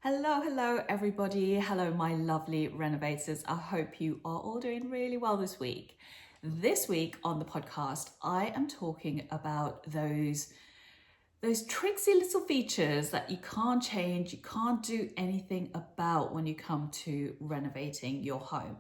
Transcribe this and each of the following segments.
Hello everybody. Hello my lovely renovators. I hope you are all doing really well this week. This week on the podcast, I am talking about those tricksy little features that you can't change, you can't do anything about when you come to renovating your home.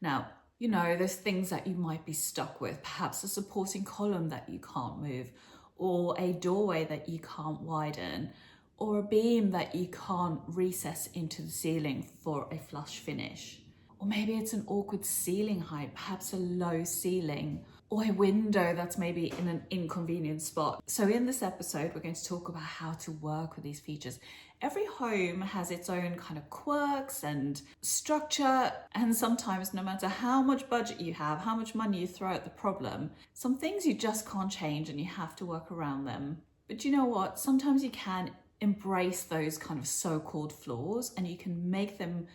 Now, there's things that you might be stuck with, perhaps a supporting column that you can't move, or a doorway that you can't widen, or a beam that you can't recess into the ceiling for a flush finish. Or maybe it's an awkward ceiling height, perhaps a low ceiling, or a window that's maybe in an inconvenient spot. So in this episode, we're going to talk about how to work with these features. Every home has its own kind of quirks and structure, and sometimes no matter how much budget you have, how much money you throw at the problem, some things you just can't change and you have to work around them. But you know what? Sometimes you can embrace those kind of so-called flaws and you can make them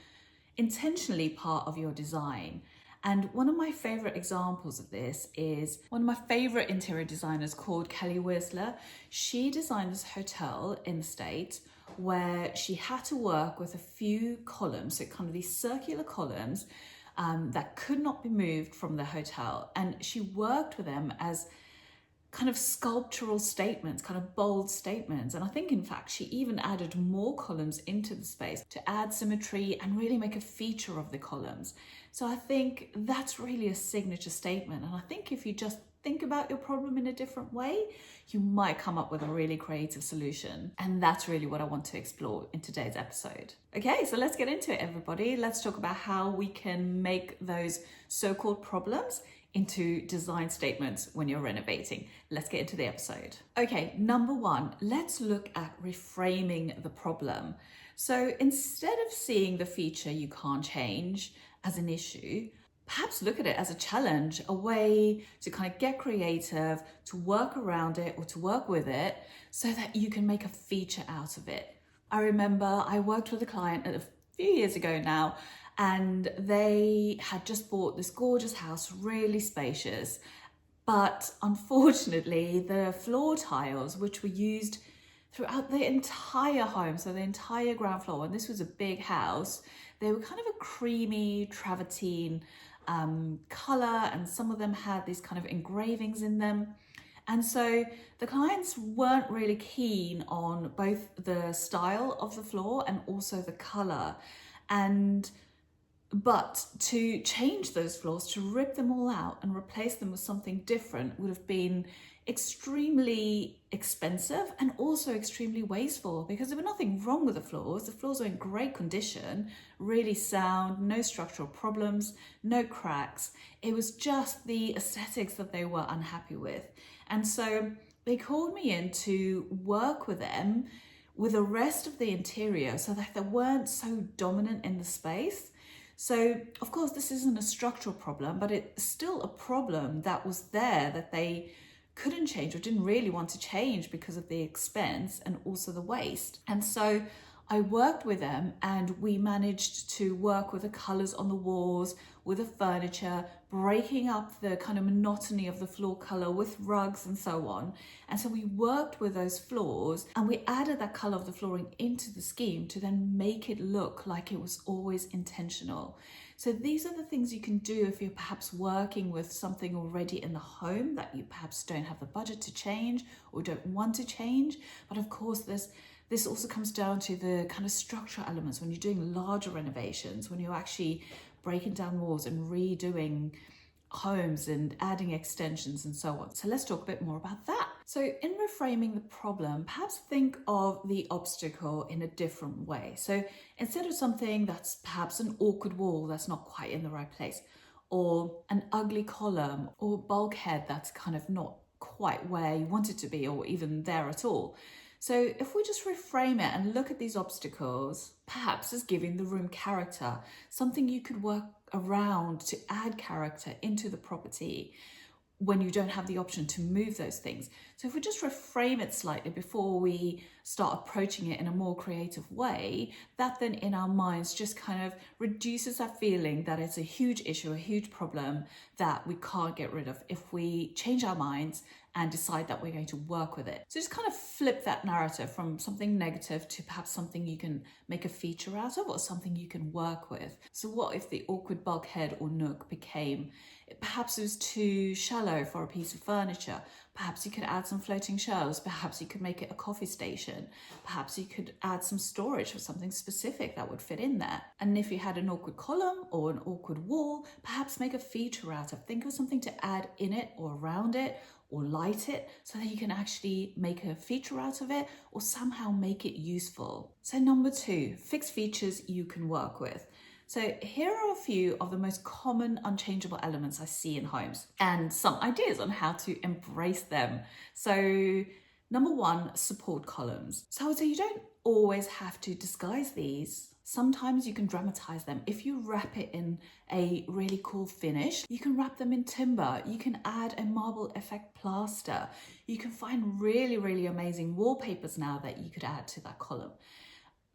intentionally part of your design. And one of my favorite examples of this is one of my favorite interior designers called Kelly Whistler. She designed this hotel in the States where she had to work with a few columns, so kind of these circular columns that could not be moved from the hotel. And she worked with them as kind of sculptural statements, kind of bold statements. And I think, in fact, she even added more columns into the space to add symmetry and really make a feature of the columns. So I think that's really a signature statement. And I think if you just think about your problem in a different way, you might come up with a really creative solution. And that's really what I want to explore in today's episode. Okay, so let's get into it, everybody. Let's talk about how we can make those so-called problems into design statements when you're renovating. Let's get into the episode. Okay, number one, let's look at reframing the problem. So instead of seeing the feature you can't change as an issue, perhaps look at it as a challenge, a way to kind of get creative, to work around it or to work with it so that you can make a feature out of it. I remember I worked with a client a few years ago now, and they had just bought this gorgeous house, really spacious. But unfortunately, the floor tiles, which were used throughout the entire home, so the entire ground floor, and this was a big house, they were kind of a creamy travertine color, and some of them had these kind of engravings in them. And so the clients weren't really keen on both the style of the floor and also the color. But to change those floors, to rip them all out and replace them with something different would have been extremely expensive and also extremely wasteful, because there was nothing wrong with the floors. The floors are in great condition, really sound, no structural problems, no cracks. It was just the aesthetics that they were unhappy with. And so they called me in to work with them with the rest of the interior so that they weren't so dominant in the space. So, of course, this isn't a structural problem, but it's still a problem that was there that they couldn't change or didn't really want to change because of the expense and also the waste. And so I worked with them and we managed to work with the colors on the walls, with the furniture, breaking up the kind of monotony of the floor color with rugs and so on. And so we worked with those floors and we added that color of the flooring into the scheme to then make it look like it was always intentional. So these are the things you can do if you're perhaps working with something already in the home that you perhaps don't have the budget to change or don't want to change. But of course, this also comes down to the kind of structural elements when you're doing larger renovations, when you're actually breaking down walls and redoing homes and adding extensions and so on. So let's talk a bit more about that. So in reframing the problem, perhaps think of the obstacle in a different way. So instead of something that's perhaps an awkward wall that's not quite in the right place, or an ugly column, or bulkhead that's kind of not quite where you want it to be, or even there at all. So if we just reframe it and look at these obstacles, perhaps as giving the room character, something you could work around to add character into the property when you don't have the option to move those things. So if we just reframe it slightly before we start approaching it in a more creative way, that then in our minds just kind of reduces that feeling that it's a huge issue, a huge problem that we can't get rid of if we change our minds and decide that we're going to work with it. So just kind of flip that narrative from something negative to perhaps something you can make a feature out of or something you can work with. So what if the awkward bulkhead or nook became, perhaps it was too shallow for a piece of furniture. Perhaps you could add some floating shelves. Perhaps you could make it a coffee station. Perhaps you could add some storage for something specific that would fit in there. And if you had an awkward column or an awkward wall, perhaps make a feature out of. Think of something to add in it or around it or light it so that you can actually make a feature out of it or somehow make it useful. So number 2, fix features you can work with. So here are a few of the most common unchangeable elements I see in homes and some ideas on how to embrace them. So number 1, support columns. So I would say you don't always have to disguise these. Sometimes you can dramatize them. If you wrap it in a really cool finish, you can wrap them in timber. You can add a marble effect plaster. You can find really, really amazing wallpapers now that you could add to that column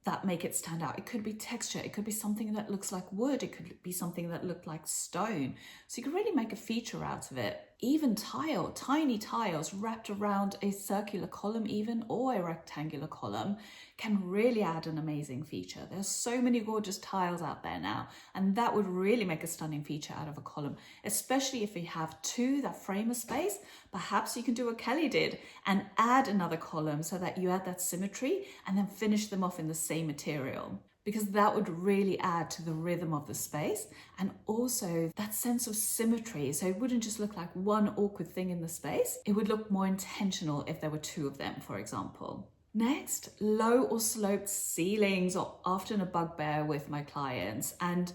that make it stand out. It could be texture, it could be something that looks like wood, it could be something that looked like stone. So you can really make a feature out of it. Even tiny tiles wrapped around a circular column even, or a rectangular column, can really add an amazing feature. There's so many gorgeous tiles out there now, and that would really make a stunning feature out of a column, especially if you have 2 that frame a space. Perhaps you can do what Kelly did and add another column so that you add that symmetry and then finish them off in the same material, because that would really add to the rhythm of the space and also that sense of symmetry. So it wouldn't just look like one awkward thing in the space. It would look more intentional if there were 2 of them, for example. Next, low or sloped ceilings are often a bugbear with my clients. And,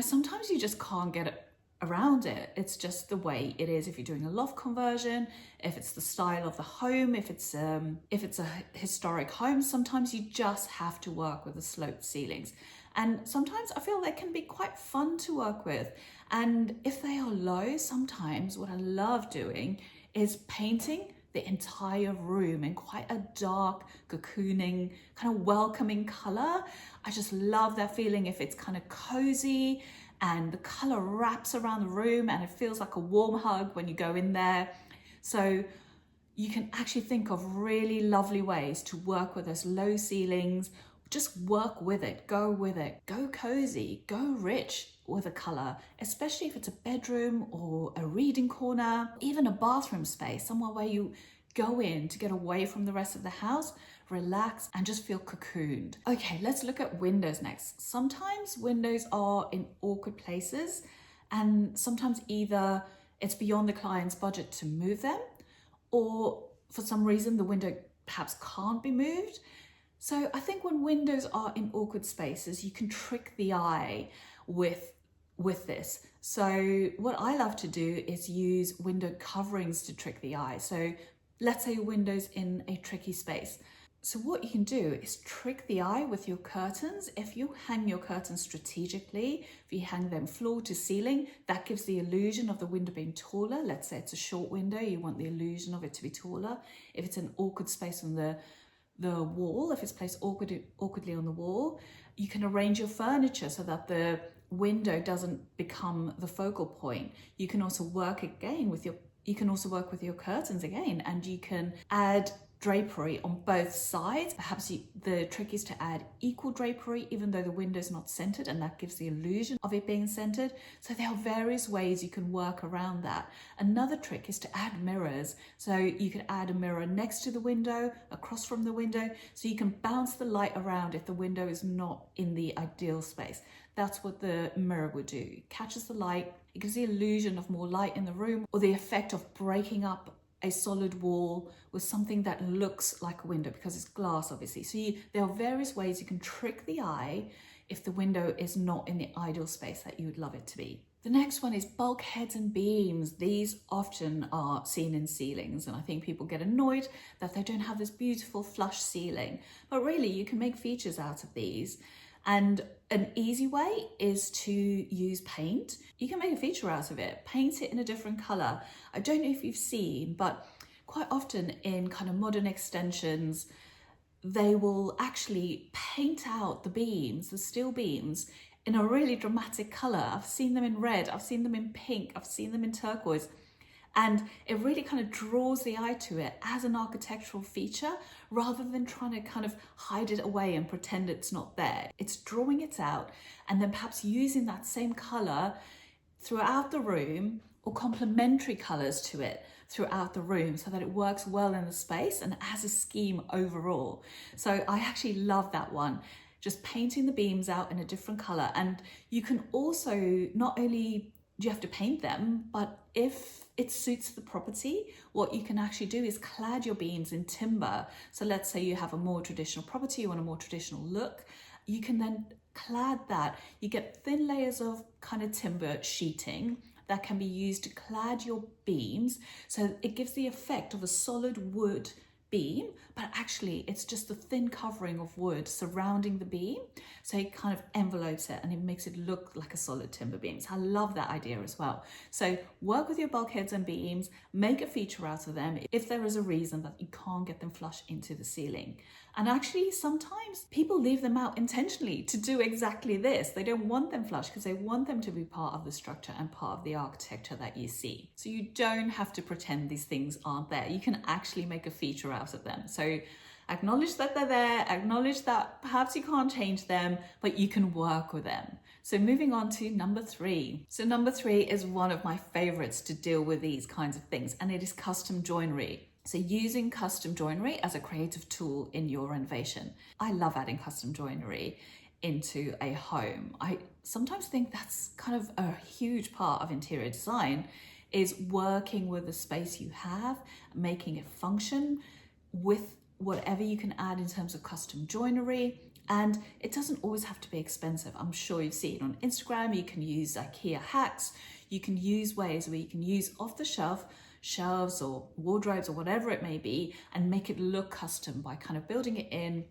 sometimes you just can't get around it. It's just the way it is. If you're doing a loft conversion, if it's the style of the home, if it's a historic home, sometimes you just have to work with the sloped ceilings. And sometimes I feel they can be quite fun to work with. And if they are low, sometimes what I love doing is painting the entire room in quite a dark, cocooning, kind of welcoming color. I just love that feeling if it's kind of cozy and the color wraps around the room and it feels like a warm hug when you go in there. So you can actually think of really lovely ways to work with those low ceilings. Just work with it, go cozy, go rich with a color, especially if it's a bedroom or a reading corner, even a bathroom space, somewhere where you go in to get away from the rest of the house, relax and just feel cocooned. Okay, let's look at windows next. Sometimes windows are in awkward places and sometimes either it's beyond the client's budget to move them or for some reason the window perhaps can't be moved. So I think when windows are in awkward spaces, you can trick the eye with this. So what I love to do is use window coverings to trick the eye. So let's say your window's in a tricky space. So what you can do is trick the eye with your curtains. If you hang your curtains strategically, if you hang them floor to ceiling, that gives the illusion of the window being taller. Let's say it's a short window, you want the illusion of it to be taller. If it's an awkward space on the wall, if it's placed awkwardly on the wall, you can arrange your furniture so that the window doesn't become the focal point. You can also work with your curtains again, and you can add drapery on both sides. Perhaps the trick is to add equal drapery even though the window is not centered, and that gives the illusion of it being centered. So there are various ways you can work around that. Another trick is to add mirrors. So you could add a mirror next to the window, across from the window, so you can bounce the light around if the window is not in the ideal space. That's what the mirror would do. It catches the light, it gives the illusion of more light in the room, or the effect of breaking up a solid wall with something that looks like a window because it's glass, obviously. So there are various ways you can trick the eye if the window is not in the ideal space that you would love it to be. The next one is bulkheads and beams. These often are seen in ceilings, and I think people get annoyed that they don't have this beautiful flush ceiling. But really, you can make features out of these. And an easy way is to use paint. You can make a feature out of it, paint it in a different color. I don't know if you've seen, but quite often in kind of modern extensions, they will actually paint out the beams, the steel beams, in a really dramatic color. I've seen them in red, I've seen them in pink, I've seen them in turquoise. And it really kind of draws the eye to it as an architectural feature rather than trying to kind of hide it away and pretend it's not there. It's drawing it out and then perhaps using that same color throughout the room or complementary colors to it throughout the room so that it works well in the space and as a scheme overall. So I actually love that one. Just painting the beams out in a different color. And you can also, not only do you have to paint them, but if it suits the property, what you can actually do is clad your beams in timber. So let's say you have a more traditional property, you want a more traditional look, you can then clad that. You get thin layers of kind of timber sheeting that can be used to clad your beams. So it gives the effect of a solid wood beam, but actually it's just a thin covering of wood surrounding the beam. So it kind of envelopes it and it makes it look like a solid timber beam. So I love that idea as well. So work with your bulkheads and beams, make a feature out of them if there is a reason that you can't get them flush into the ceiling. And actually sometimes people leave them out intentionally to do exactly this. They don't want them flush because they want them to be part of the structure and part of the architecture that you see. So you don't have to pretend these things aren't there. You can actually make a feature out of them. So acknowledge that they're there, acknowledge that perhaps you can't change them, but you can work with them. So moving on to number 3. So number 3 is one of my favorites to deal with these kinds of things, and it is custom joinery. So using custom joinery as a creative tool in your renovation. I love adding custom joinery into a home. I sometimes think that's kind of a huge part of interior design, is working with the space you have, making it function with whatever you can add in terms of custom joinery. And it doesn't always have to be expensive. I'm sure you've seen it on Instagram. You can use IKEA hacks. You can use ways where you can use off the shelf shelves or wardrobes or whatever it may be and make it look custom by kind of building it in,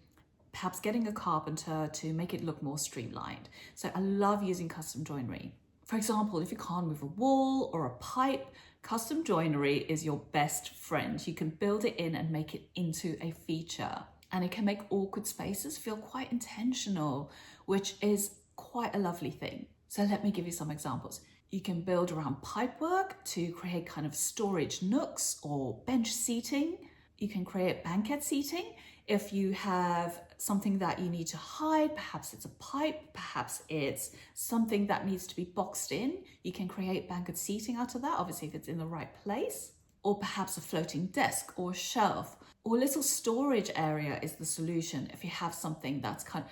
perhaps getting a carpenter to make it look more streamlined. So I love using custom joinery. For example, if you can't move a wall or a pipe, custom joinery is your best friend. You can build it in and make it into a feature. And it can make awkward spaces feel quite intentional, which is quite a lovely thing. So let me give you some examples. You can build around pipework to create kind of storage nooks or bench seating. You can create banquet seating if you have something that you need to hide. Perhaps it's a pipe, perhaps it's something that needs to be boxed in. You can create banquet seating out of that, obviously if it's in the right place. Or perhaps a floating desk or shelf or little storage area is the solution. If you have something that's kind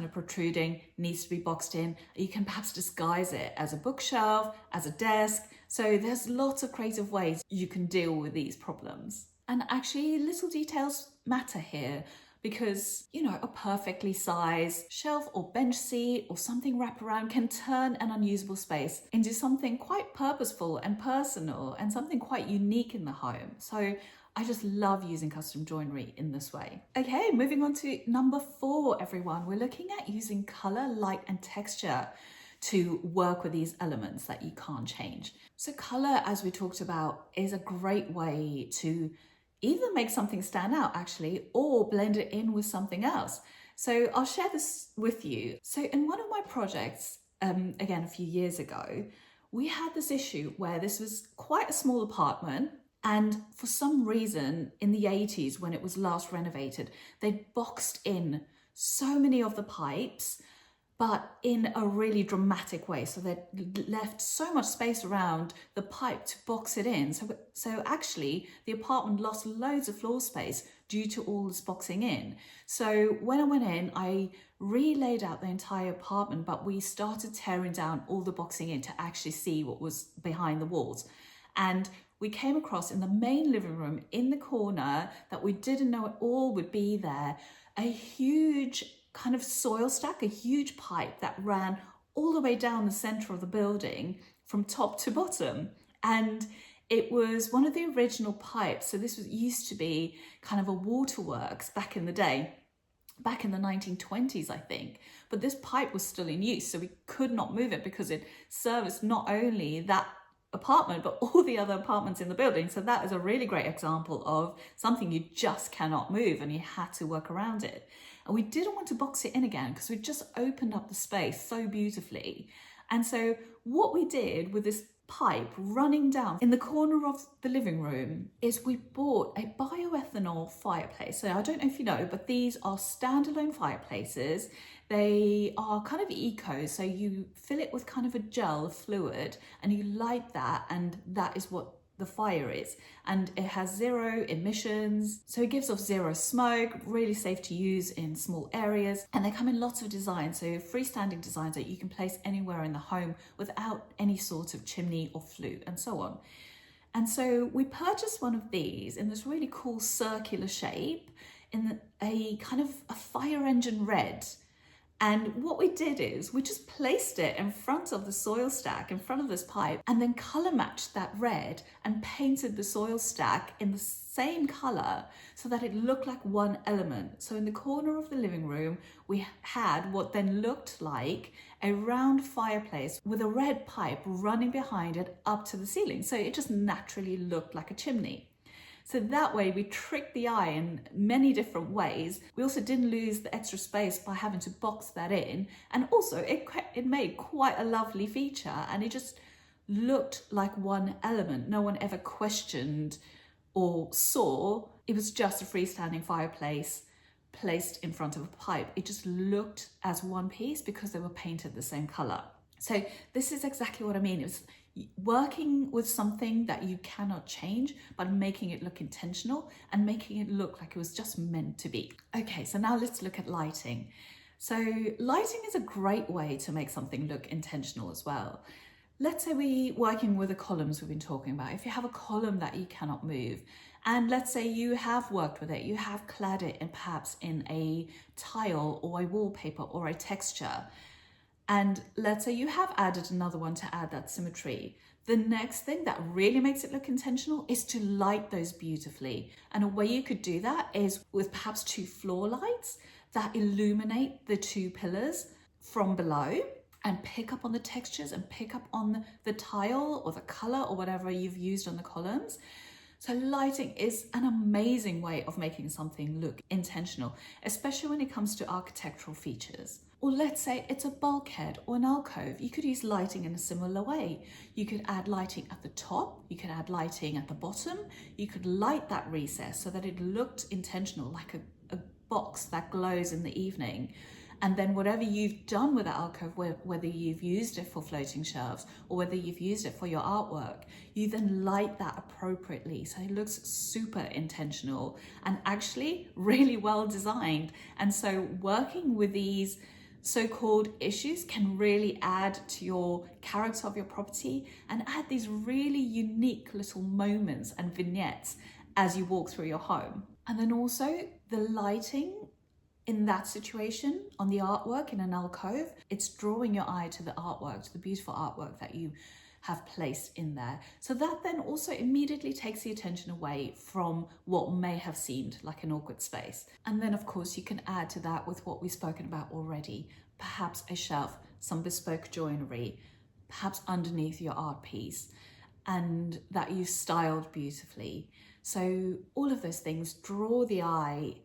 of protruding, needs to be boxed in, you can perhaps disguise it as a bookshelf, as a desk. So there's lots of creative ways you can deal with these problems. And actually little details matter here because, you know, a perfectly sized shelf or bench seat or something wrapped around can turn an unusable space into something quite purposeful and personal and something quite unique in the home. So I just love using custom joinery in this way. Okay, moving on to number 4, everyone. We're looking at using color, light, and texture to work with these elements that you can't change. So color, as we talked about, is a great way to either make something stand out actually, or blend it in with something else. So I'll share this with you. So in one of my projects, again, a few years ago, we had this issue where this was quite a small apartment. And for some reason in the 80s, when it was last renovated, they boxed in so many of the pipes, but in a really dramatic way. So they left so much space around the pipe to box it in. So actually the apartment lost loads of floor space due to all this boxing in. So when I went in, I re-laid out the entire apartment, but we started tearing down all the boxing in to actually see what was behind the walls. And we came across in the main living room in the corner that we didn't know it all would be there, a huge kind of soil stack, a huge pipe that ran all the way down the center of the building from top to bottom. And it was one of the original pipes. So this used to be kind of a waterworks back in the day, back in the 1920s, I think. But this pipe was still in use, so we could not move it because it serviced not only that apartment, but all the other apartments in the building. So that is a really great example of something you just cannot move and you had to work around it. And we didn't want to box it in again because we just opened up the space so beautifully. And so what we did with this pipe running down in the corner of the living room is we bought a bioethanol fireplace. So I don't know if you know, but these are standalone fireplaces. They are kind of eco, so you fill it with kind of a gel fluid and you light that, and that is what the fire is, and it has 0 emissions, so it gives off 0 smoke, really safe to use in small areas, and they come in lots of designs, so freestanding designs that you can place anywhere in the home without any sort of chimney or flue and so on. And so we purchased one of these in this really cool circular shape in a kind of a fire engine red. And what we did is we just placed it in front of the soil stack, in front of this pipe, and then color matched that red and painted the soil stack in the same color so that it looked like one element. So in the corner of the living room, we had what then looked like a round fireplace with a red pipe running behind it up to the ceiling. So it just naturally looked like a chimney. So that way we tricked the eye in many different ways. We also didn't lose the extra space by having to box that in. And also it made quite a lovely feature, and it just looked like one element. No one ever questioned or saw. It was just a freestanding fireplace placed in front of a pipe. It just looked as one piece because they were painted the same color. So this is exactly what I mean. It was working with something that you cannot change, but making it look intentional and making it look like it was just meant to be. Okay, so now let's look at lighting. So lighting is a great way to make something look intentional as well. Let's say we're working with the columns we've been talking about. If you have a column that you cannot move, and let's say you have worked with it, you have clad it in perhaps in a tile or a wallpaper or a texture, and let's say you have added another one to add that symmetry. The next thing that really makes it look intentional is to light those beautifully. And a way you could do that is with perhaps 2 floor lights that illuminate the 2 pillars from below and pick up on the textures and pick up on the tile or the color or whatever you've used on the columns. So lighting is an amazing way of making something look intentional, especially when it comes to architectural features. Or let's say it's a bulkhead or an alcove. You could use lighting in a similar way. You could add lighting at the top, you could add lighting at the bottom, you could light that recess so that it looked intentional, like a box that glows in the evening. And then whatever you've done with the alcove, whether you've used it for floating shelves or whether you've used it for your artwork, you then light that appropriately. So it looks super intentional and actually really well designed. And so working with these so-called issues can really add to your character of your property and add these really unique little moments and vignettes as you walk through your home. And then also the lighting in that situation on the artwork in an alcove, it's drawing your eye to the artwork, to the beautiful artwork that you have placed in there. So that then also immediately takes the attention away from what may have seemed like an awkward space. And then of course you can add to that with what we've spoken about already, perhaps a shelf, some bespoke joinery, perhaps underneath your art piece, and that you've styled beautifully. So all of those things draw the eye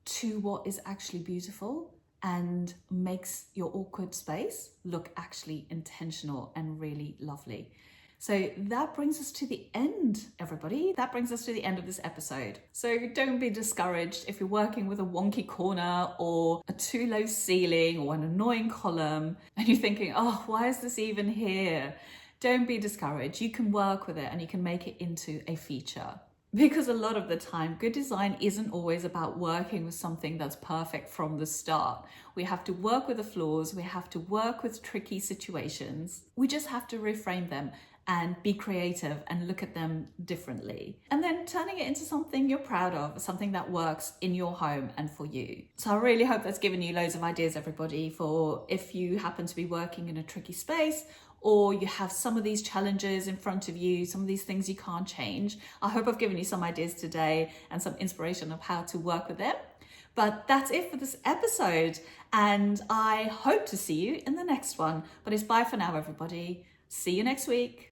to what is actually beautiful and makes your awkward space look actually intentional and really lovely. So that brings us to the end, everybody. That brings us to the end of this episode. So don't be discouraged if you're working with a wonky corner or a too low ceiling or an annoying column and you're thinking, oh, why is this even here? Don't be discouraged. You can work with it and you can make it into a feature. Because a lot of the time, good design isn't always about working with something that's perfect from the start. We have to work with the flaws, we have to work with tricky situations. We just have to reframe them and be creative and look at them differently. And then turning it into something you're proud of, something that works in your home and for you. So I really hope that's given you loads of ideas, everybody, for if you happen to be working in a tricky space or you have some of these challenges in front of you, some of these things you can't change. I hope I've given you some ideas today and some inspiration of how to work with it. But that's it for this episode. And I hope to see you in the next one. But it's bye for now, everybody. See you next week.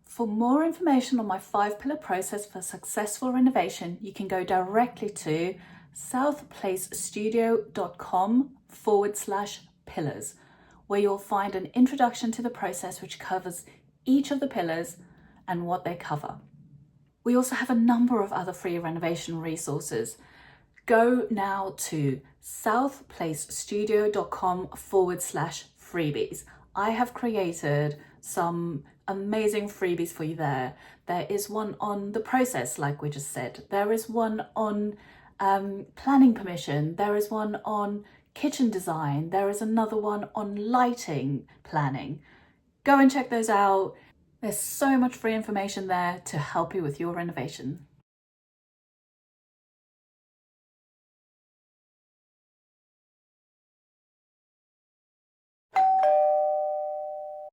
For more information on my 5-pillar process for successful renovation, you can go directly to southplacestudio.com/pillars. where you'll find an introduction to the process which covers each of the pillars and what they cover. We also have a number of other free renovation resources. Go now to southplacestudio.com/freebies. I have created some amazing freebies for you there. There is one on the process, like we just said. There is one on planning permission. There is one on kitchen design. There is another one on lighting planning. Go and check those out. There's so much free information there to help you with your renovation.